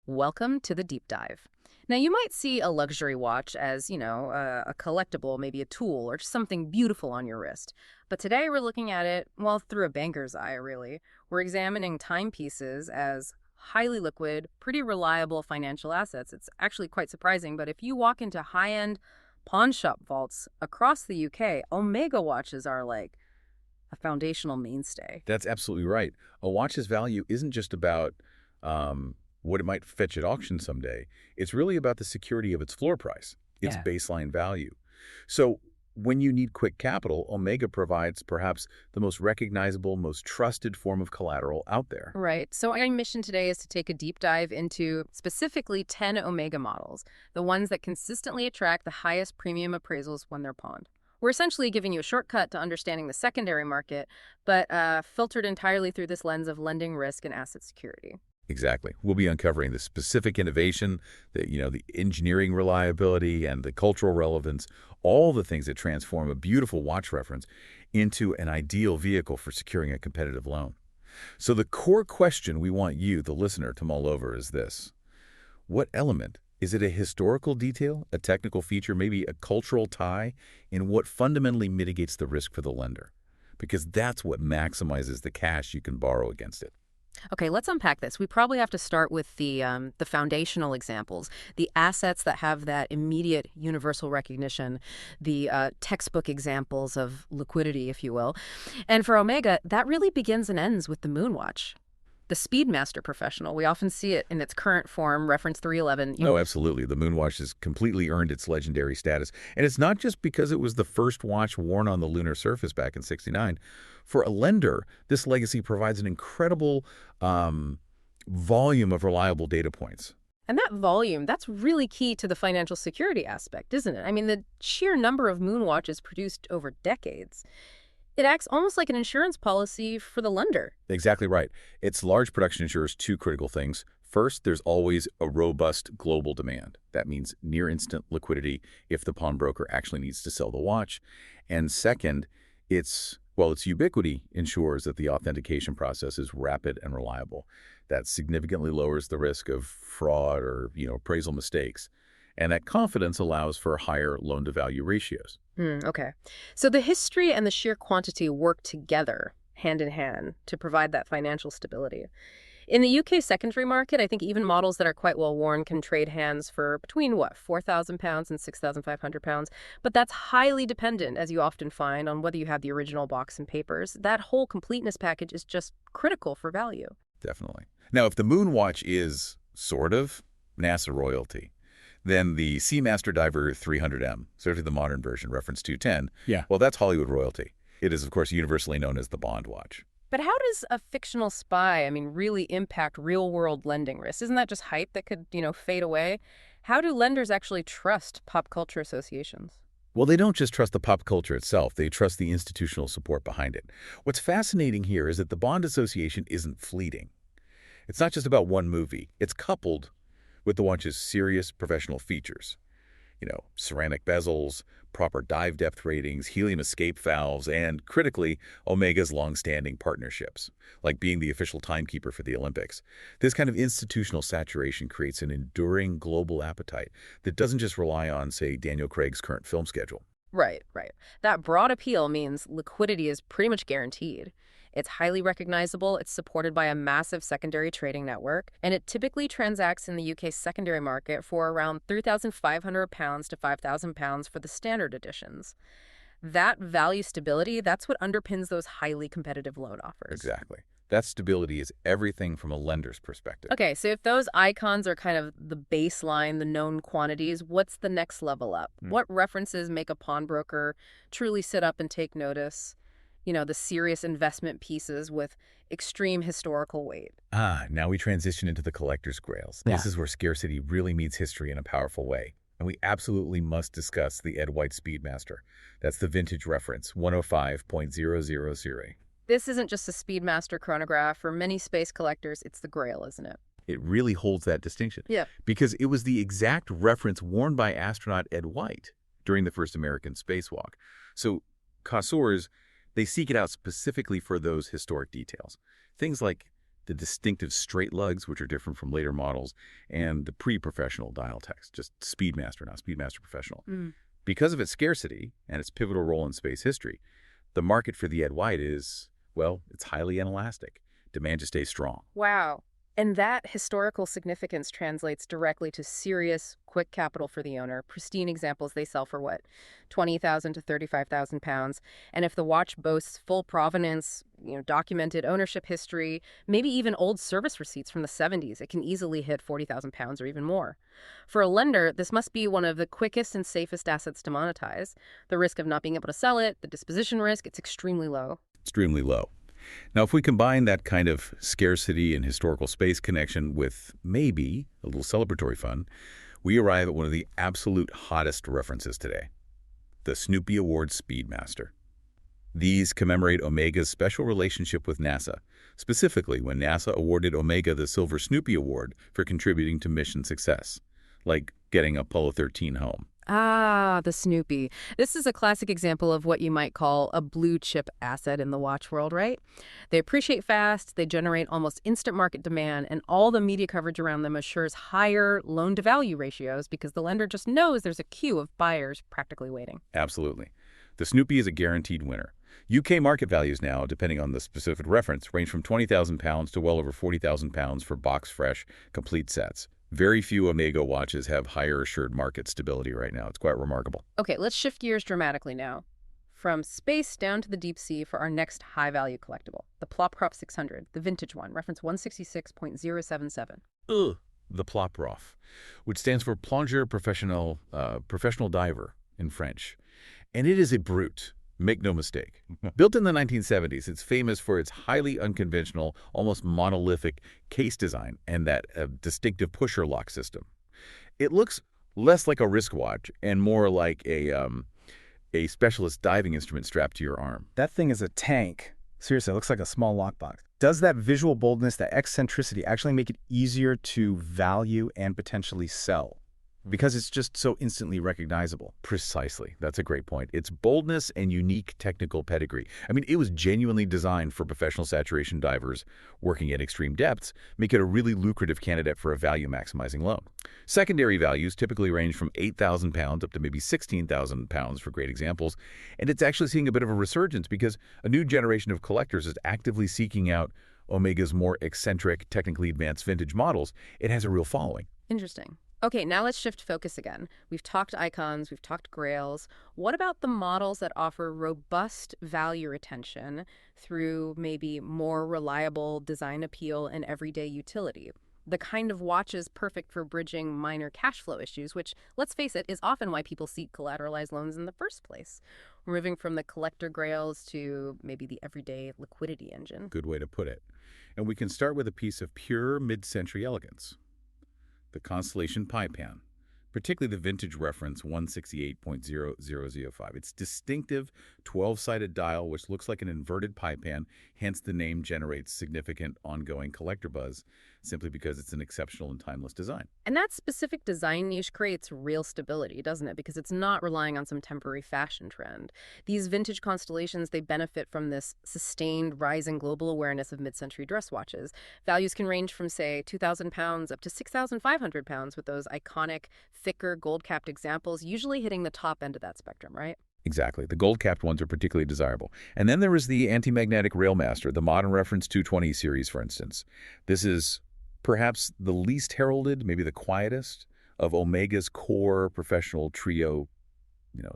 Welcome to the deep dive. Now, you might see a luxury watch as, a collectible, maybe a tool, or just something beautiful on your wrist. But today we're looking at it, well, through a banker's eye, really. We're examining timepieces as highly liquid, pretty reliable financial assets. It's actually quite surprising, but if you walk into high-end pawn shop vaults across the UK, Omega watches are like a foundational mainstay. That's absolutely right. A watch's value isn't just about what it might fetch at auction someday. It's really about the security of its floor price, its Yeah. baseline value. So when you need quick capital, Omega provides perhaps the most recognizable, most trusted form of collateral out there. Right. So our mission today is to take a deep dive into specifically 10 Omega models, the ones that consistently attract the highest premium appraisals when they're pawned. We're essentially giving you a shortcut to understanding the secondary market, but filtered entirely through this lens of lending risk and asset security. Exactly. We'll be uncovering the specific innovation, the engineering reliability and the cultural relevance, all the things that transform a beautiful watch reference into an ideal vehicle for securing a competitive loan. So the core question we want you, the listener, to mull over is this. What element? Is it a historical detail, a technical feature, maybe a cultural tie in what fundamentally mitigates the risk for the lender? Because that's what maximizes the cash you can borrow against it. Okay, let's unpack this. We probably have to start with the foundational examples, the assets that have that immediate universal recognition, the textbook examples of liquidity, if you will. And for Omega, that really begins and ends with the Moonwatch. The Speedmaster Professional, we often see it in its current form, reference 311. Oh, absolutely. The Moonwatch has completely earned its legendary status. And it's not just because it was the first watch worn on the lunar surface back in '69. For a lender, this legacy provides an incredible volume of reliable data points. And that volume, that's really key to the financial security aspect, isn't it? I mean, the sheer number of Moonwatches produced over decades. It acts almost like an insurance policy for the lender. Exactly right. Its large production ensures two critical things. First, there's always a robust global demand. That means near-instant liquidity if the pawnbroker actually needs to sell the watch. And second, its ubiquity ensures that the authentication process is rapid and reliable. That significantly lowers the risk of fraud or, appraisal mistakes. And that confidence allows for higher loan-to-value ratios. Okay. So the history and the sheer quantity work together, hand in hand, to provide that financial stability. In the UK secondary market, I think even models that are quite well worn can trade hands for between, £4,000 and £6,500. But that's highly dependent, as you often find, on whether you have the original box and papers. That whole completeness package is just critical for value. Definitely. Now, if the Moonwatch is sort of NASA royalty, then the Seamaster Diver 300M, certainly the modern version, reference 210, well, that's Hollywood royalty. It is, of course, universally known as the Bond watch. But how does a fictional spy, really impact real-world lending risk? Isn't that just hype that could, fade away? How do lenders actually trust pop culture associations? Well, they don't just trust the pop culture itself. They trust the institutional support behind it. What's fascinating here is that the Bond association isn't fleeting. It's not just about one movie. It's coupled with the watch's serious professional features. Ceramic bezels, proper dive depth ratings, helium escape valves, and, critically, Omega's long-standing partnerships, like being the official timekeeper for the Olympics. This kind of institutional saturation creates an enduring global appetite that doesn't just rely on, say, Daniel Craig's current film schedule. Right, right. That broad appeal means liquidity is pretty much guaranteed. It's highly recognizable, it's supported by a massive secondary trading network, and it typically transacts in the UK's secondary market for around £3,500 to £5,000 for the standard editions. That value stability, that's what underpins those highly competitive loan offers. Exactly. That stability is everything from a lender's perspective. Okay, so if those icons are kind of the baseline, the known quantities, what's the next level up? What references make a pawnbroker truly sit up and take notice? The serious investment pieces with extreme historical weight. Now we transition into the collector's grails. Yeah. This is where scarcity really meets history in a powerful way. And we absolutely must discuss the Ed White Speedmaster. That's the vintage reference, 105.000. This isn't just a Speedmaster chronograph. For many space collectors, it's the grail, isn't it? It really holds that distinction. Yeah. Because it was the exact reference worn by astronaut Ed White during the first American spacewalk. So connoisseurs, they seek it out specifically for those historic details. Things like the distinctive straight lugs, which are different from later models, and the pre-professional dial text, just Speedmaster now, Speedmaster Professional. Because of its scarcity and its pivotal role in space history, the market for the Ed White is, well, it's highly inelastic. Demand just stays strong. Wow. And that historical significance translates directly to serious, quick capital for the owner. Pristine examples, they sell for what? 20,000 to 35,000 pounds. And if the watch boasts full provenance, documented ownership history, maybe even old service receipts from the 70s, it can easily hit 40,000 pounds or even more. For a lender, this must be one of the quickest and safest assets to monetize. The risk of not being able to sell it, the disposition risk, it's extremely low. Extremely low. Now, if we combine that kind of scarcity and historical space connection with maybe a little celebratory fun, we arrive at one of the absolute hottest references today, the Snoopy Award Speedmaster. These commemorate Omega's special relationship with NASA, specifically when NASA awarded Omega the Silver Snoopy Award for contributing to mission success, like getting Apollo 13 home. Ah, the Snoopy. This is a classic example of what you might call a blue chip asset in the watch world, right? They appreciate fast, they generate almost instant market demand, and all the media coverage around them assures higher loan-to-value ratios because the lender just knows there's a queue of buyers practically waiting. Absolutely. The Snoopy is a guaranteed winner. UK market values now, depending on the specific reference, range from 20,000 pounds to well over 40,000 pounds for box-fresh, complete sets. Very few Omega watches have higher assured market stability right now. It's quite remarkable. Okay, let's shift gears dramatically now. From space down to the deep sea for our next high-value collectible, the Plopkov 600, the vintage one, reference 166.077. Ugh. The Ploprof, which stands for Plongeur Professional Diver in French. And it is a brute. Make no mistake. Built in the 1970s, it's famous for its highly unconventional, almost monolithic case design and that distinctive pusher lock system. It looks less like a wristwatch and more like a specialist diving instrument strapped to your arm. That thing is a tank. Seriously, it looks like a small lockbox. Does that visual boldness, that eccentricity, actually make it easier to value and potentially sell? Because it's just so instantly recognizable. Precisely. That's a great point. Its boldness and unique technical pedigree. I mean, it was genuinely designed for professional saturation divers working at extreme depths, make it a really lucrative candidate for a value-maximizing loan. Secondary values typically range from 8,000 pounds up to maybe 16,000 pounds for great examples, and it's actually seeing a bit of a resurgence because a new generation of collectors is actively seeking out Omega's more eccentric, technically advanced vintage models. It has a real following. Interesting. Okay, now let's shift focus again. We've talked icons, we've talked grails. What about the models that offer robust value retention through maybe more reliable design appeal and everyday utility? The kind of watches perfect for bridging minor cash flow issues, which, let's face it, is often why people seek collateralized loans in the first place. We're moving from the collector grails to maybe the everyday liquidity engine. Good way to put it. And we can start with a piece of pure mid-century elegance. The Constellation Pie Pan, particularly the vintage reference 168.0005. Its distinctive 12-sided dial, which looks like an inverted pie pan, hence the name generates significant ongoing collector buzz, simply because it's an exceptional and timeless design. And that specific design niche creates real stability, doesn't it? Because it's not relying on some temporary fashion trend. These vintage constellations, they benefit from this sustained rising global awareness of mid-century dress watches. Values can range from, say, 2,000 pounds up to 6,500 pounds with those iconic, thicker, gold-capped examples, usually hitting the top end of that spectrum, right? Exactly. The gold-capped ones are particularly desirable. And then there is the anti-magnetic Railmaster, the modern reference 220 series, for instance. This is perhaps the least heralded, maybe the quietest, of Omega's core professional trio,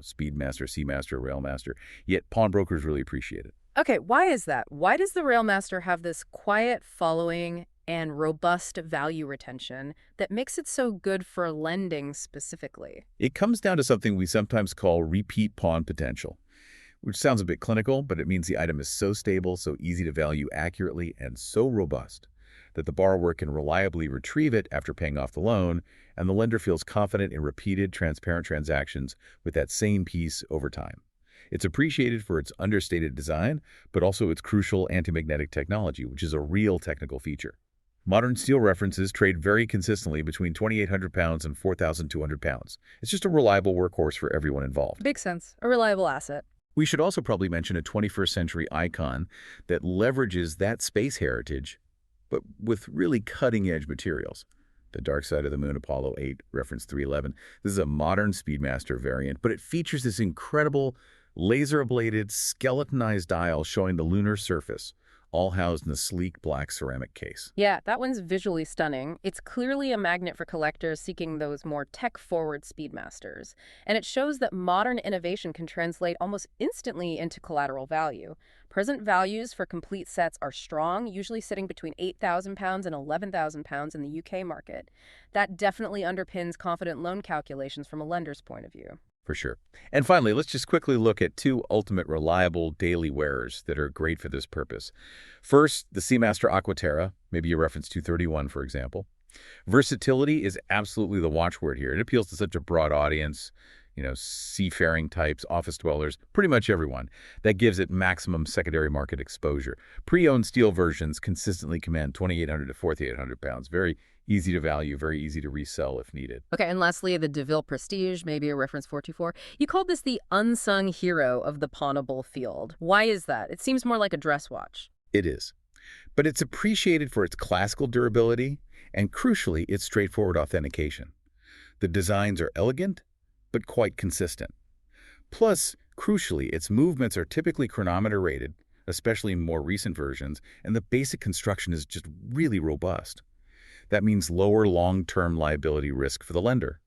Speedmaster, Seamaster, Railmaster, yet pawnbrokers really appreciate it. Okay, why is that? Why does the Railmaster have this quiet following and robust value retention that makes it so good for lending specifically? It comes down to something we sometimes call repeat pawn potential, which sounds a bit clinical, but it means the item is so stable, so easy to value accurately, and so robust that the borrower can reliably retrieve it after paying off the loan, and the lender feels confident in repeated, transparent transactions with that same piece over time. It's appreciated for its understated design, but also its crucial anti-magnetic technology, which is a real technical feature. Modern steel references trade very consistently between 2,800 pounds and 4,200 pounds. It's just a reliable workhorse for everyone involved. Makes sense. A reliable asset. We should also probably mention a 21st century icon that leverages that space heritage but with really cutting-edge materials. The Dark Side of the Moon Apollo 8, reference 311. This is a modern Speedmaster variant, but it features this incredible laser-ablated, skeletonized dial showing the lunar surface, all housed in a sleek black ceramic case. Yeah, that one's visually stunning. It's clearly a magnet for collectors seeking those more tech-forward Speedmasters. And it shows that modern innovation can translate almost instantly into collateral value. Present values for complete sets are strong, usually sitting between £8,000 and £11,000 in the UK market. That definitely underpins confident loan calculations from a lender's point of view. For sure. And finally, let's just quickly look at two ultimate reliable daily wearers that are great for this purpose. First, the Seamaster Aquaterra, maybe a reference 231, for example. Versatility is absolutely the watchword here. It appeals to such a broad audience, seafaring types, office dwellers, pretty much everyone. That gives it maximum secondary market exposure. Pre-owned steel versions consistently command 2,800 to 4,800 pounds. Very easy to value, very easy to resell if needed. Okay, and lastly, the DeVille Prestige, maybe a reference 424. You called this the unsung hero of the pawnable field. Why is that? It seems more like a dress watch. It is. But it's appreciated for its classical durability and, crucially, its straightforward authentication. The designs are elegant, but quite consistent. Plus, crucially, its movements are typically chronometer rated, especially in more recent versions, and the basic construction is just really robust. That means lower long-term liability risk for the lender.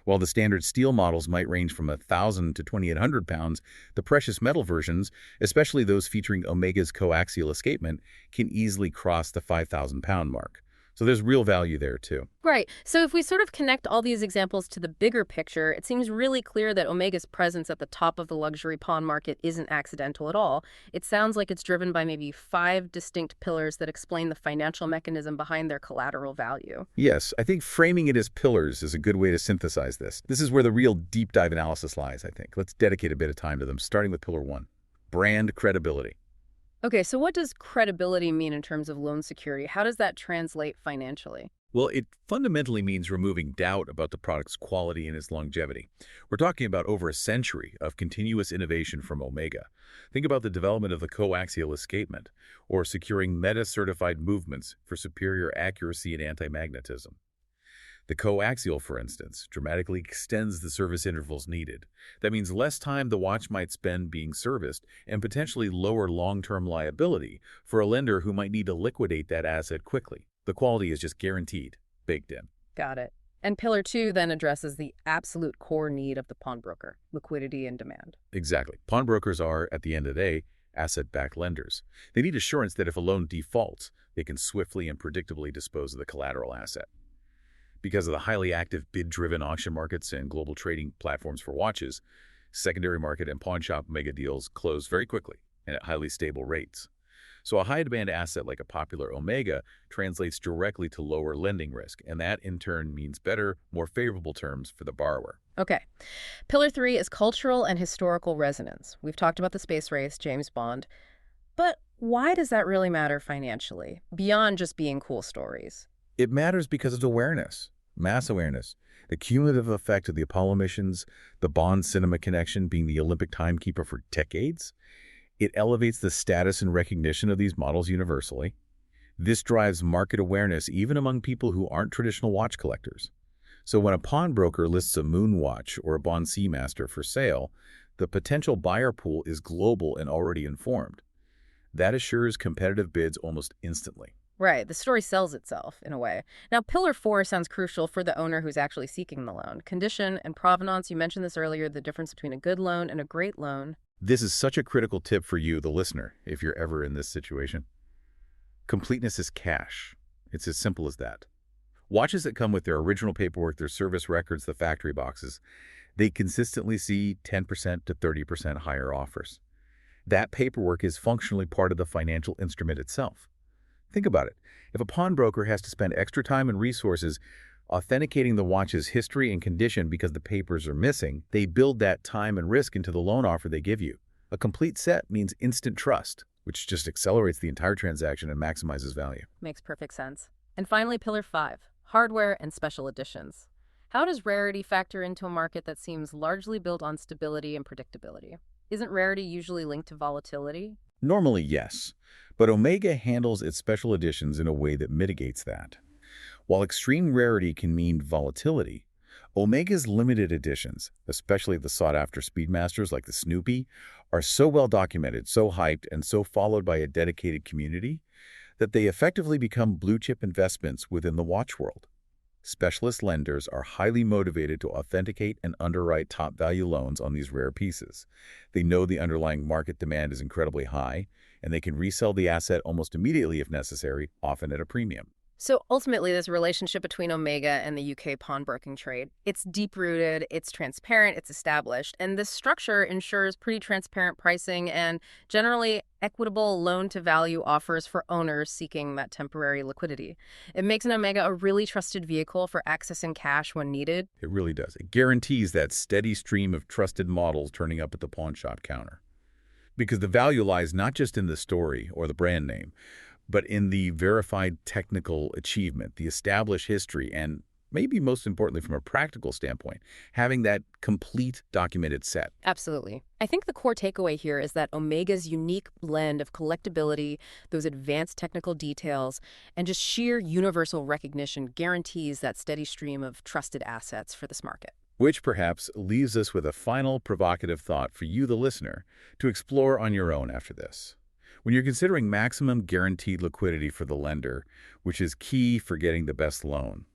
While the standard steel models might range from 1,000 to 2,800 pounds, the precious metal versions, especially those featuring Omega's coaxial escapement, can easily cross the 5,000-pound mark. So there's real value there, too. Right. So if we sort of connect all these examples to the bigger picture, it seems really clear that Omega's presence at the top of the luxury pawn market isn't accidental at all. It sounds like it's driven by maybe 5 distinct pillars that explain the financial mechanism behind their collateral value. Yes, I think framing it as pillars is a good way to synthesize this. This is where the real deep dive analysis lies, I think. Let's dedicate a bit of time to them, starting with pillar 1, brand credibility. Okay, so what does credibility mean in terms of loan security? How does that translate financially? Well, it fundamentally means removing doubt about the product's quality and its longevity. We're talking about over a century of continuous innovation from Omega. Think about the development of the coaxial escapement, or securing meta-certified movements for superior accuracy and anti-magnetism. The coaxial, for instance, dramatically extends the service intervals needed. That means less time the watch might spend being serviced and potentially lower long-term liability for a lender who might need to liquidate that asset quickly. The quality is just guaranteed, baked in. Got it. And pillar 2 then addresses the absolute core need of the pawnbroker, liquidity and demand. Exactly. Pawnbrokers are, at the end of the day, asset-backed lenders. They need assurance that if a loan defaults, they can swiftly and predictably dispose of the collateral asset. Because of the highly active bid-driven auction markets and global trading platforms for watches, secondary market and pawn shop mega deals close very quickly and at highly stable rates. So a high-demand asset like a popular Omega translates directly to lower lending risk, and that in turn means better, more favorable terms for the borrower. Okay. Pillar 3 is cultural and historical resonance. We've talked about the space race, James Bond. But why does that really matter financially, beyond just being cool stories? It matters because of awareness. Mass awareness, the cumulative effect of the Apollo missions, the Bond cinema connection being the Olympic timekeeper for decades. It elevates the status and recognition of these models universally. This drives market awareness even among people who aren't traditional watch collectors. So when a pawnbroker lists a Moon watch or a Bond Seamaster for sale, the potential buyer pool is global and already informed. That assures competitive bids almost instantly. Right, the story sells itself, in a way. Now, pillar 4 sounds crucial for the owner who's actually seeking the loan. Condition and provenance, you mentioned this earlier, the difference between a good loan and a great loan. This is such a critical tip for you, the listener, if you're ever in this situation. Completeness is cash. It's as simple as that. Watches that come with their original paperwork, their service records, the factory boxes, they consistently see 10% to 30% higher offers. That paperwork is functionally part of the financial instrument itself. Think about it. If a pawnbroker has to spend extra time and resources authenticating the watch's history and condition because the papers are missing, they build that time and risk into the loan offer they give you. A complete set means instant trust, which just accelerates the entire transaction and maximizes value. Makes perfect sense. And finally, pillar 5, hardware and special editions. How does rarity factor into a market that seems largely built on stability and predictability? Isn't rarity usually linked to volatility? Normally, yes, but Omega handles its special editions in a way that mitigates that. While extreme rarity can mean volatility, Omega's limited editions, especially the sought-after Speedmasters like the Snoopy, are so well documented, so hyped, and so followed by a dedicated community that they effectively become blue-chip investments within the watch world. Specialist lenders are highly motivated to authenticate and underwrite top-value loans on these rare pieces. They know the underlying market demand is incredibly high, and they can resell the asset almost immediately if necessary, often at a premium. So ultimately, this relationship between Omega and the UK pawnbroking trade, it's deep-rooted, it's transparent, it's established, and this structure ensures pretty transparent pricing and generally equitable loan-to-value offers for owners seeking that temporary liquidity. It makes an Omega a really trusted vehicle for accessing cash when needed. It really does. It guarantees that steady stream of trusted models turning up at the pawn shop counter. Because the value lies not just in the story or the brand name, but in the verified technical achievement, the established history, and maybe most importantly from a practical standpoint, having that complete documented set. Absolutely. I think the core takeaway here is that Omega's unique blend of collectability, those advanced technical details, and just sheer universal recognition guarantees that steady stream of trusted assets for this market. Which perhaps leaves us with a final provocative thought for you, the listener, to explore on your own after this. When you're considering maximum guaranteed liquidity for the lender, which is key for getting the best loan,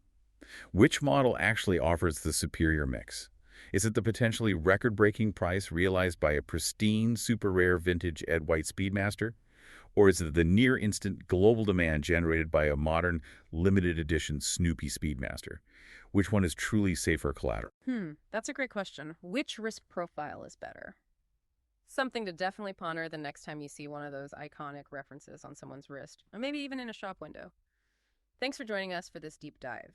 which model actually offers the superior mix? Is it the potentially record-breaking price realized by a pristine, super rare vintage Ed White Speedmaster? Or is it the near-instant global demand generated by a modern, limited edition Snoopy Speedmaster? Which one is truly safer collateral? That's a great question. Which risk profile is better? Something to definitely ponder the next time you see one of those iconic references on someone's wrist, or maybe even in a shop window. Thanks for joining us for this deep dive.